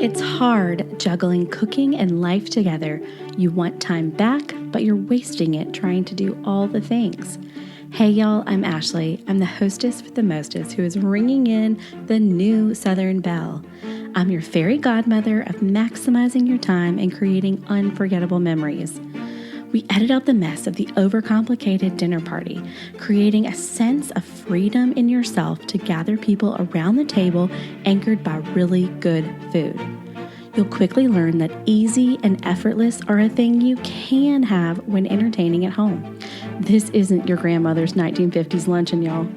It's hard juggling cooking and life together. You want time back, but you're wasting it trying to do all the things. Hey y'all, I'm Ashley. I'm the hostess with the mostest who is ringing in the new Southern Belle. I'm your fairy godmother of maximizing your time and creating unforgettable memories. We edit out the mess of the overcomplicated dinner party, creating a sense of freedom in yourself to gather people around the table anchored by really good food. You'll quickly learn that easy and effortless are a thing you can have when entertaining at home. This isn't your grandmother's 1950s luncheon, y'all.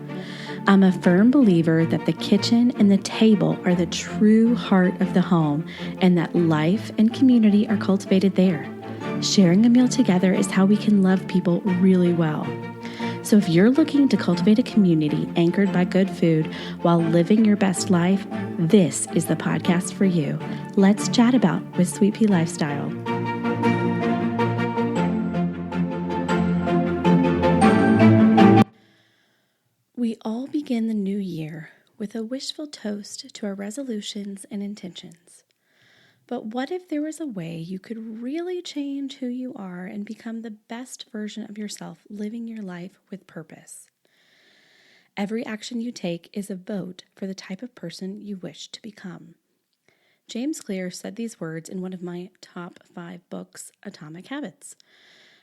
I'm a firm believer that the kitchen and the table are the true heart of the home and that life and community are cultivated there. Sharing a meal together is how we can love people really well. So if you're looking to cultivate a community anchored by good food while living your best life, this is the podcast for you. Let's chat about with Sweet Pea Lifestyle. We all begin the new year with a wishful toast to our resolutions and intentions. But what if there was a way you could really change who you are and become the best version of yourself, living your life with purpose? Every action you take is a vote for the type of person you wish to become. James Clear said these words in one of my top 5 books, Atomic Habits.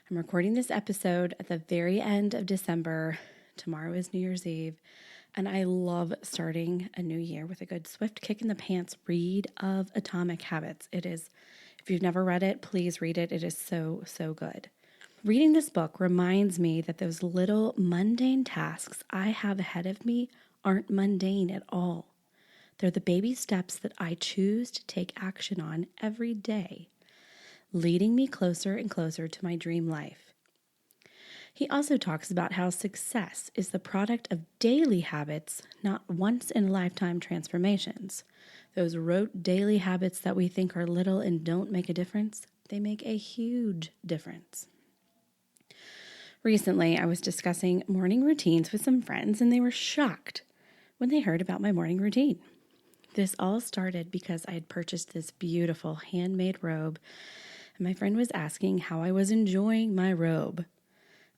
I'm recording this episode at the very end of December. Tomorrow is New Year's Eve. And I love starting a new year with a good swift kick in the pants read of Atomic Habits. It is, if you've never read it, please read it. It is so, so good. Reading this book reminds me that those little mundane tasks I have ahead of me aren't mundane at all. They're the baby steps that I choose to take action on every day, leading me closer and closer to my dream life. He also talks about how success is the product of daily habits, not once-in-a-lifetime transformations. Those rote daily habits that we think are little and don't make a difference, they make a huge difference. Recently, I was discussing morning routines with some friends, and they were shocked when they heard about my morning routine. This all started because I had purchased this beautiful handmade robe, and my friend was asking how I was enjoying my robe.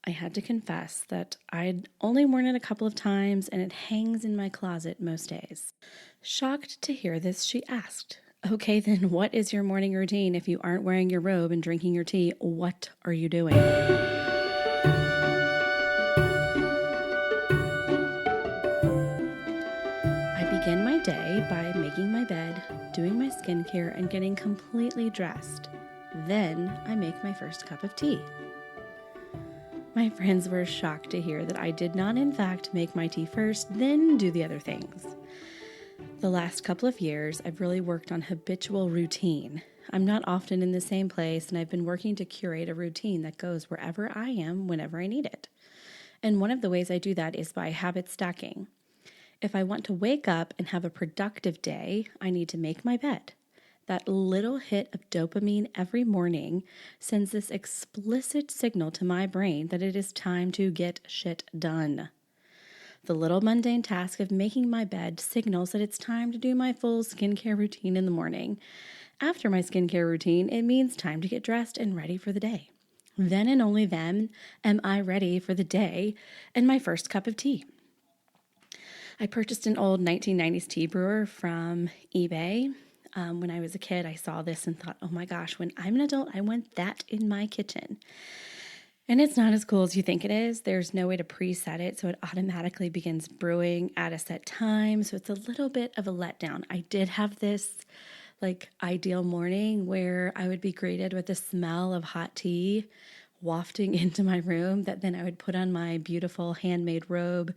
I had to confess that I'd only worn it a couple of times and it hangs in my closet most days. Shocked to hear this, she asked, "Okay, then what is your morning routine? If you aren't wearing your robe and drinking your tea, what are you doing?" I begin my day by making my bed, doing my skincare, and getting completely dressed. Then I make my first cup of tea. My friends were shocked to hear that I did not, in fact, make my tea first, then do the other things. The last couple of years, I've really worked on habitual routine. I'm not often in the same place, and I've been working to curate a routine that goes wherever I am, whenever I need it. And one of the ways I do that is by habit stacking. If I want to wake up and have a productive day, I need to make my bed. That little hit of dopamine every morning sends this explicit signal to my brain that it is time to get shit done. The little mundane task of making my bed signals that it's time to do my full skincare routine in the morning. After my skincare routine, it means time to get dressed and ready for the day. Then and only then am I ready for the day and my first cup of tea. I purchased an old 1990s tea brewer from eBay. When I was a kid, I saw this and thought, oh my gosh, when I'm an adult, I want that in my kitchen. And it's not as cool as you think it is. There's no way to preset it, so it automatically begins brewing at a set time. So it's a little bit of a letdown. I did have this ideal morning where I would be greeted with the smell of hot tea wafting into my room that then I would put on my beautiful handmade robe,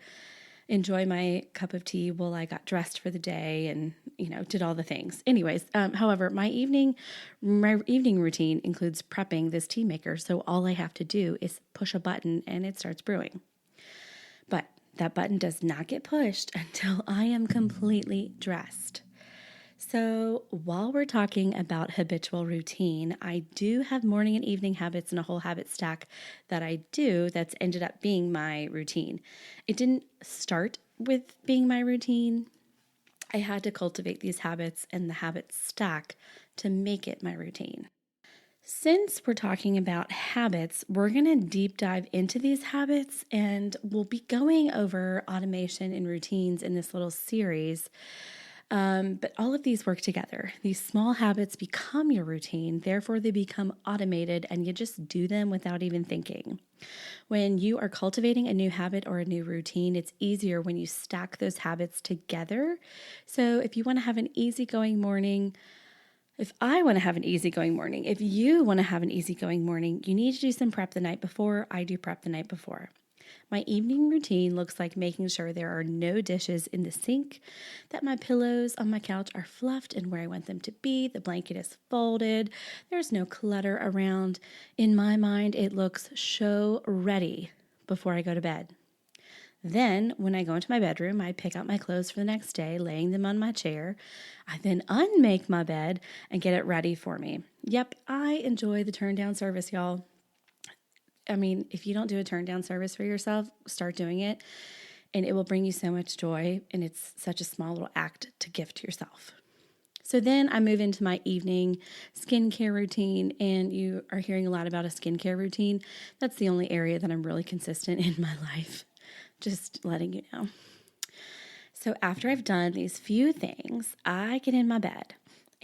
enjoy my cup of tea while I got dressed for the day and, did all the things. Anyways, however, my evening routine includes prepping this tea maker. So all I have to do is push a button and it starts brewing. But that button does not get pushed until I am completely dressed. So while we're talking about habitual routine, I do have morning and evening habits and a whole habit stack that I do that's ended up being my routine. It didn't start with being my routine. I had to cultivate these habits and the habits stack to make it my routine. Since we're talking about habits, we're going to deep dive into these habits, and we'll be going over automation and routines in this little series. But all of these work together. These small habits become your routine, therefore, they become automated, and you just do them without even thinking. When you are cultivating a new habit or a new routine, it's easier when you stack those habits together. So, if you want to have an easygoing morning, if I want to have an easygoing morning, if you want to have an easygoing morning, you need to do some prep the night before. I do prep the night before. My evening routine looks like making sure there are no dishes in the sink, that my pillows on my couch are fluffed and where I want them to be, the blanket is folded, there's no clutter around. In my mind, it looks show ready before I go to bed. Then, when I go into my bedroom, I pick out my clothes for the next day, laying them on my chair. I then unmake my bed and get it ready for me. Yep, I enjoy the turn down service, y'all. I mean, if you don't do a turn down service for yourself, start doing it, and it will bring you so much joy, and it's such a small little act to gift to yourself. So then I move into my evening skincare routine, and you are hearing a lot about a skincare routine. That's the only area that I'm really consistent in my life, just letting you know. So after I've done these few things, I get in my bed.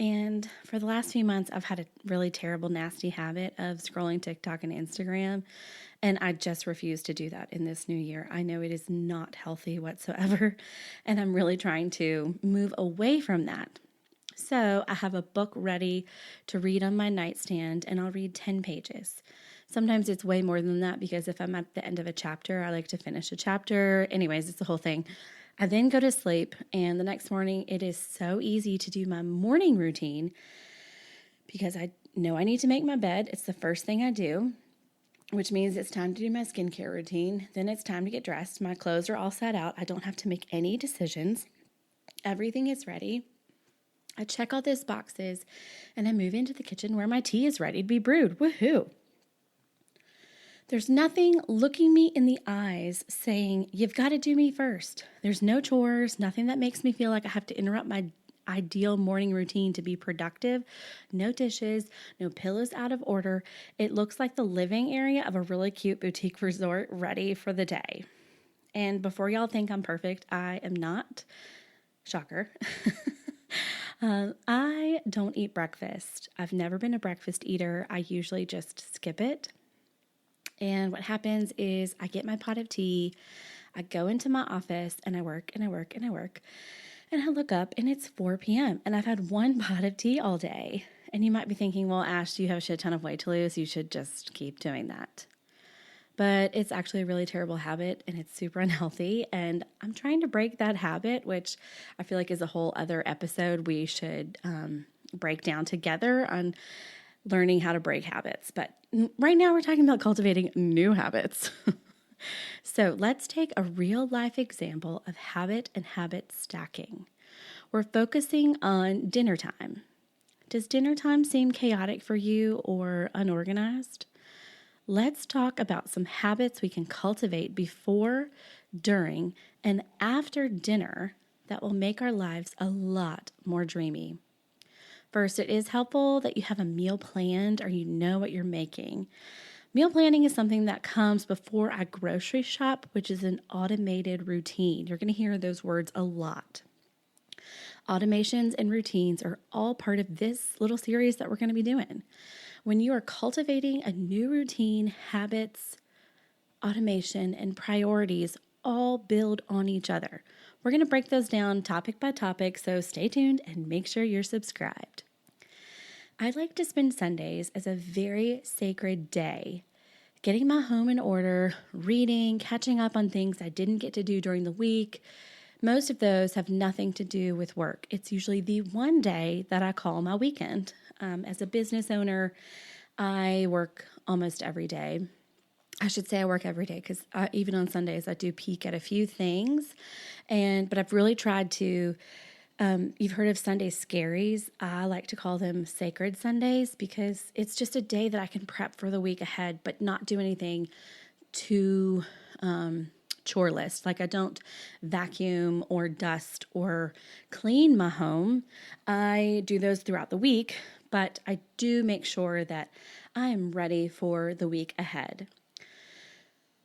And for the last few months, I've had a really terrible, nasty habit of scrolling TikTok and Instagram. And I just refuse to do that in this new year. I know it is not healthy whatsoever. And I'm really trying to move away from that. So I have a book ready to read on my nightstand, and I'll read 10 pages. Sometimes it's way more than that because if I'm at the end of a chapter, I like to finish a chapter. Anyways, it's the whole thing. I then go to sleep, and the next morning it is so easy to do my morning routine because I know I need to make my bed. It's the first thing I do, which means it's time to do my skincare routine. Then it's time to get dressed. My clothes are all set out. I don't have to make any decisions. Everything is ready. I check all those boxes, and I move into the kitchen where my tea is ready to be brewed. Woohoo! There's nothing looking me in the eyes saying, you've got to do me first. There's no chores, nothing that makes me feel like I have to interrupt my ideal morning routine to be productive. No dishes, no pillows out of order. It looks like the living area of a really cute boutique resort ready for the day. And before y'all think I'm perfect, I am not. Shocker. I don't eat breakfast. I've never been a breakfast eater. I usually just skip it. And what happens is I get my pot of tea, I go into my office, and I work and I work and I work. And I look up and it's 4 p.m. and I've had one pot of tea all day. And you might be thinking, well, Ash, you have a shit ton of weight to lose. You should just keep doing that. But it's actually a really terrible habit and it's super unhealthy. And I'm trying to break that habit, which I feel like is a whole other episode we should break down together on learning how to break habits. But right now we're talking about cultivating new habits. So let's take a real life example of habit and habit stacking. We're focusing on dinner time. Does dinner time seem chaotic for you or unorganized? Let's talk about some habits we can cultivate before, during, and after dinner that will make our lives a lot more dreamy. First, it is helpful that you have a meal planned or you know what you're making. Meal planning is something that comes before I grocery shop, which is an automated routine. You're going to hear those words a lot. Automations and routines are all part of this little series that we're going to be doing. When you are cultivating a new routine, habits, automation, and priorities all build on each other. We're going to break those down topic by topic, so stay tuned and make sure you're subscribed. I like to spend Sundays as a very sacred day, getting my home in order, reading, catching up on things I didn't get to do during the week. Most of those have nothing to do with work. It's usually the one day that I call my weekend. As a business owner, I work almost every day. I should say I work every day because even on Sundays I do peek at a few things. But I've really tried to, you've heard of Sunday scaries. I like to call them sacred Sundays because it's just a day that I can prep for the week ahead but not do anything too chore list. Like I don't vacuum or dust or clean my home. I do those throughout the week, but I do make sure that I am ready for the week ahead.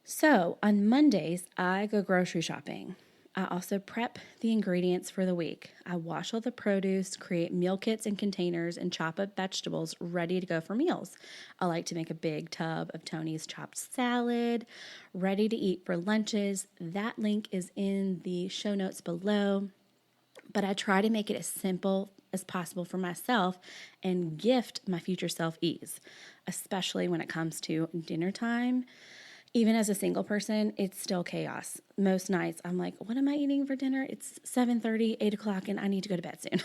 So on Mondays, I go grocery shopping. I also prep the ingredients for the week. I wash all the produce, create meal kits and containers, and chop up vegetables ready to go for meals. I like to make a big tub of Toni's chopped salad, ready to eat for lunches. That link is in the show notes below. But I try to make it as simple as possible for myself and gift my future self ease, especially when it comes to dinner time. Even as a single person, it's still chaos. Most nights I'm like, what am I eating for dinner? It's 7:30, 8 o'clock, and I need to go to bed soon.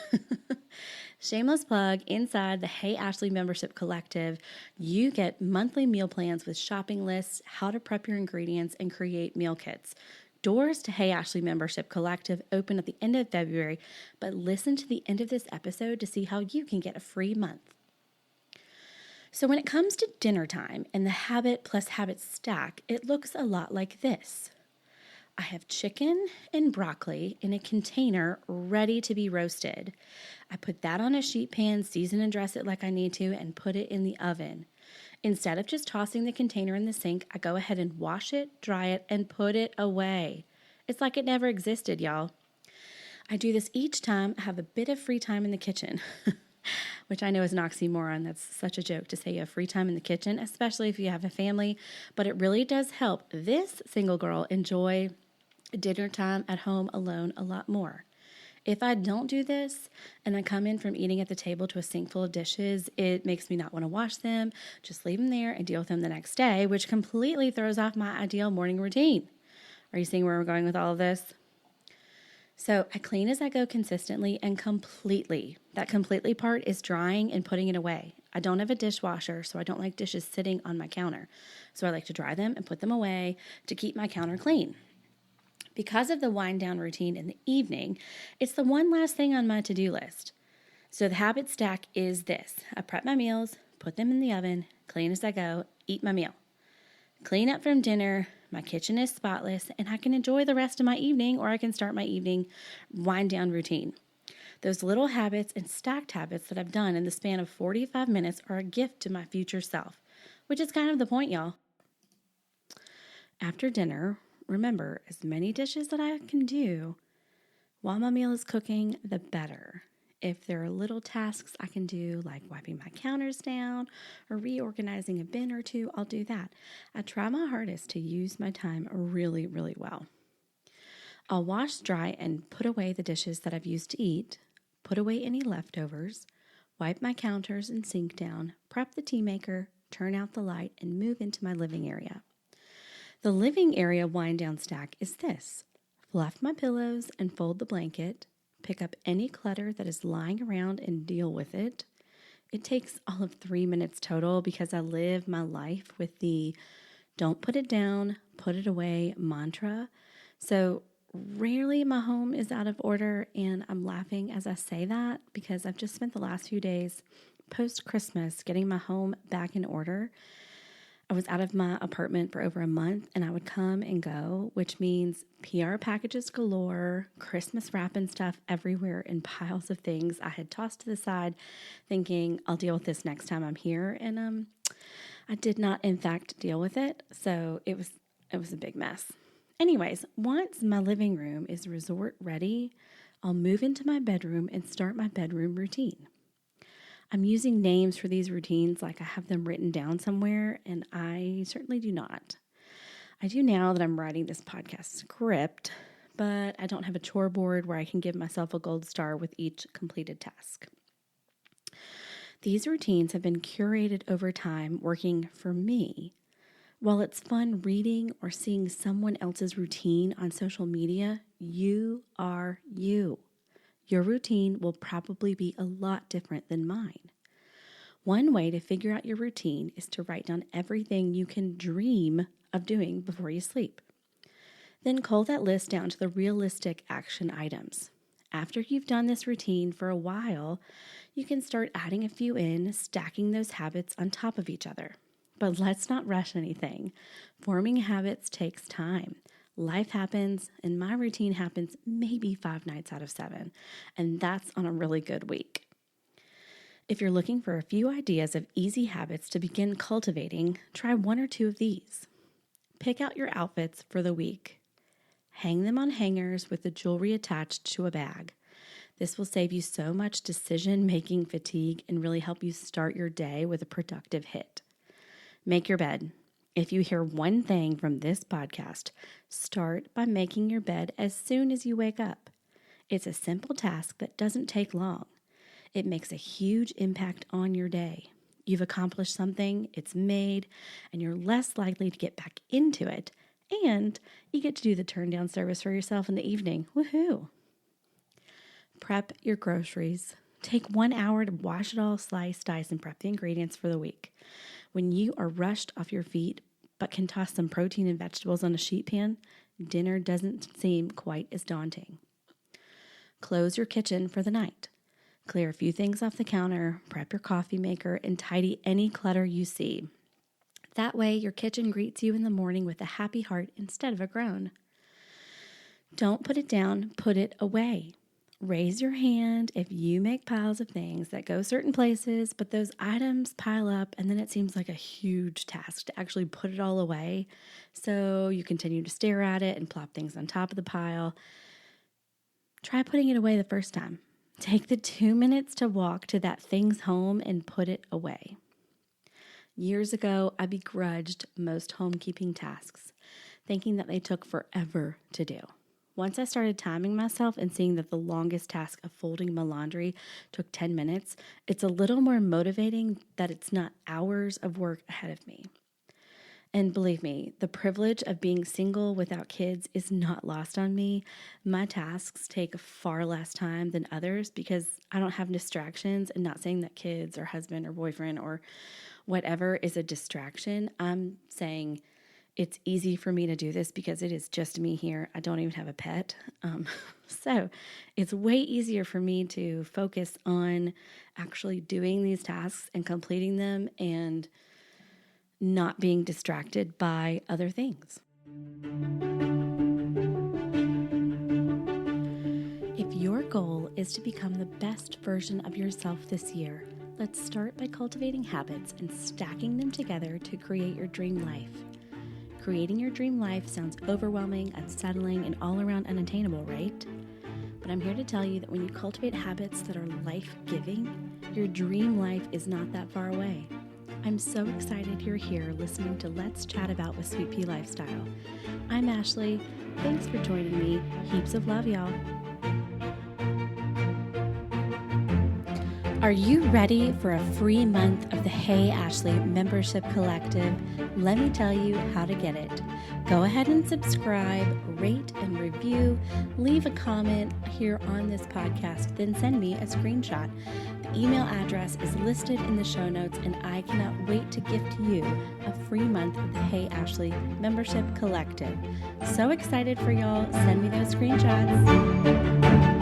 Shameless plug, inside the Hey Ashley membership collective, you get monthly meal plans with shopping lists, how to prep your ingredients, and create meal kits. Doors to Hey Ashley membership collective open at the end of February, but listen to the end of this episode to see how you can get a free month. So when it comes to dinner time and the habit plus habit stack, it looks a lot like this. I have chicken and broccoli in a container ready to be roasted. I put that on a sheet pan, season and dress it like I need to, and put it in the oven. Instead of just tossing the container in the sink, I go ahead and wash it, dry it, and put it away. It's like it never existed, y'all. I do this each time I have a bit of free time in the kitchen. Which I know is an oxymoron. That's such a joke to say you have free time in the kitchen, especially if you have a family. But it really does help this single girl enjoy dinner time at home alone a lot more. If I don't do this and I come in from eating at the table to a sink full of dishes, it makes me not want to wash them, just leave them there and deal with them the next day, which completely throws off my ideal morning routine. Are you seeing where we're going with all of this? So I clean as I go consistently and completely. That completely part is drying and putting it away. I don't have a dishwasher, so I don't like dishes sitting on my counter. So I like to dry them and put them away to keep my counter clean. Because of the wind down routine in the evening, it's the one last thing on my to-do list. So the habit stack is this. I prep my meals, put them in the oven, clean as I go, eat my meal. Clean up from dinner, my kitchen is spotless, and I can enjoy the rest of my evening, or I can start my evening wind down routine. Those little habits and stacked habits that I've done in the span of 45 minutes are a gift to my future self, which is kind of the point, y'all. After dinner, remember, as many dishes that I can do while my meal is cooking, the better. If there are little tasks I can do, like wiping my counters down or reorganizing a bin or two, I'll do that. I try my hardest to use my time really, really well. I'll wash, dry, and put away the dishes that I've used to eat, put away any leftovers, wipe my counters and sink down, prep the tea maker, turn out the light, and move into my living area. The living area wind down stack is this. Fluff my pillows and fold the blanket. Pick up any clutter that is lying around and deal with it. It takes all of 3 minutes total because I live my life with the don't put it down, put it away mantra. So rarely my home is out of order, and I'm laughing as I say that because I've just spent the last few days post-Christmas getting my home back in order. I was out of my apartment for over a month, and I would come and go, which means PR packages galore, Christmas wrap and stuff everywhere, and piles of things I had tossed to the side, thinking I'll deal with this next time I'm here. And I did not, in fact, deal with it, so it was a big mess. Anyways, once my living room is resort ready, I'll move into my bedroom and start my bedroom routine. I'm using names for these routines like I have them written down somewhere, and I certainly do not. I do now that I'm writing this podcast script, but I don't have a chore board where I can give myself a gold star with each completed task. These routines have been curated over time, working for me. While it's fun reading or seeing someone else's routine on social media, you are you. Your routine will probably be a lot different than mine. One way to figure out your routine is to write down everything you can dream of doing before you sleep. Then cull that list down to the realistic action items. After you've done this routine for a while, you can start adding a few in, stacking those habits on top of each other. But let's not rush anything. Forming habits takes time. Life happens, and my routine happens maybe 5 nights out of 7, and that's on a really good week. If you're looking for a few ideas of easy habits to begin cultivating, try 1 or 2 of these. Pick out your outfits for the week. Hang them on hangers with the jewelry attached to a bag. This will save you so much decision-making fatigue and really help you start your day with a productive hit. Make your bed. If you hear one thing from this podcast, start by making your bed as soon as you wake up. It's a simple task that doesn't take long. It makes a huge impact on your day. You've accomplished something, it's made, and you're less likely to get back into it, and you get to do the turn down service for yourself in the evening. Woohoo! Prep your groceries. Take 1 hour to wash it all, slice, dice, and prep the ingredients for the week. When you are rushed off your feet but can toss some protein and vegetables on a sheet pan, dinner doesn't seem quite as daunting. Close your kitchen for the night. Clear a few things off the counter, prep your coffee maker, and tidy any clutter you see. That way, your kitchen greets you in the morning with a happy heart instead of a groan. Don't put it down, put it away. Raise your hand if you make piles of things that go certain places, but those items pile up and then it seems like a huge task to actually put it all away. So you continue to stare at it and plop things on top of the pile. Try putting it away the first time. Take the 2 minutes to walk to that thing's home and put it away. Years ago, I begrudged most homekeeping tasks, thinking that they took forever to do. Once I started timing myself and seeing that the longest task of folding my laundry took 10 minutes, it's a little more motivating that it's not hours of work ahead of me. And believe me, the privilege of being single without kids is not lost on me. My tasks take far less time than others because I don't have distractions, and not saying that kids or husband or boyfriend or whatever is a distraction. I'm saying it's easy for me to do this because it is just me here. I don't even have a pet. So it's way easier for me to focus on actually doing these tasks and completing them and not being distracted by other things. If your goal is to become the best version of yourself this year, let's start by cultivating habits and stacking them together to create your dream life. Creating your dream life sounds overwhelming, unsettling, and all around unattainable, right? But I'm here to tell you that when you cultivate habits that are life-giving, your dream life is not that far away. I'm so excited you're here listening to Let's Chat About with Sweet Pea Lifestyle. I'm Ashley. Thanks for joining me. Heaps of love, y'all. Are you ready for a free month of the Hey Ashley Membership Collective? Let me tell you how to get it. Go ahead and subscribe, rate and review, leave a comment here on this podcast, then send me a screenshot. The email address is listed in the show notes, and I cannot wait to gift you a free month of the Hey Ashley Membership Collective. So excited for y'all. Send me those screenshots.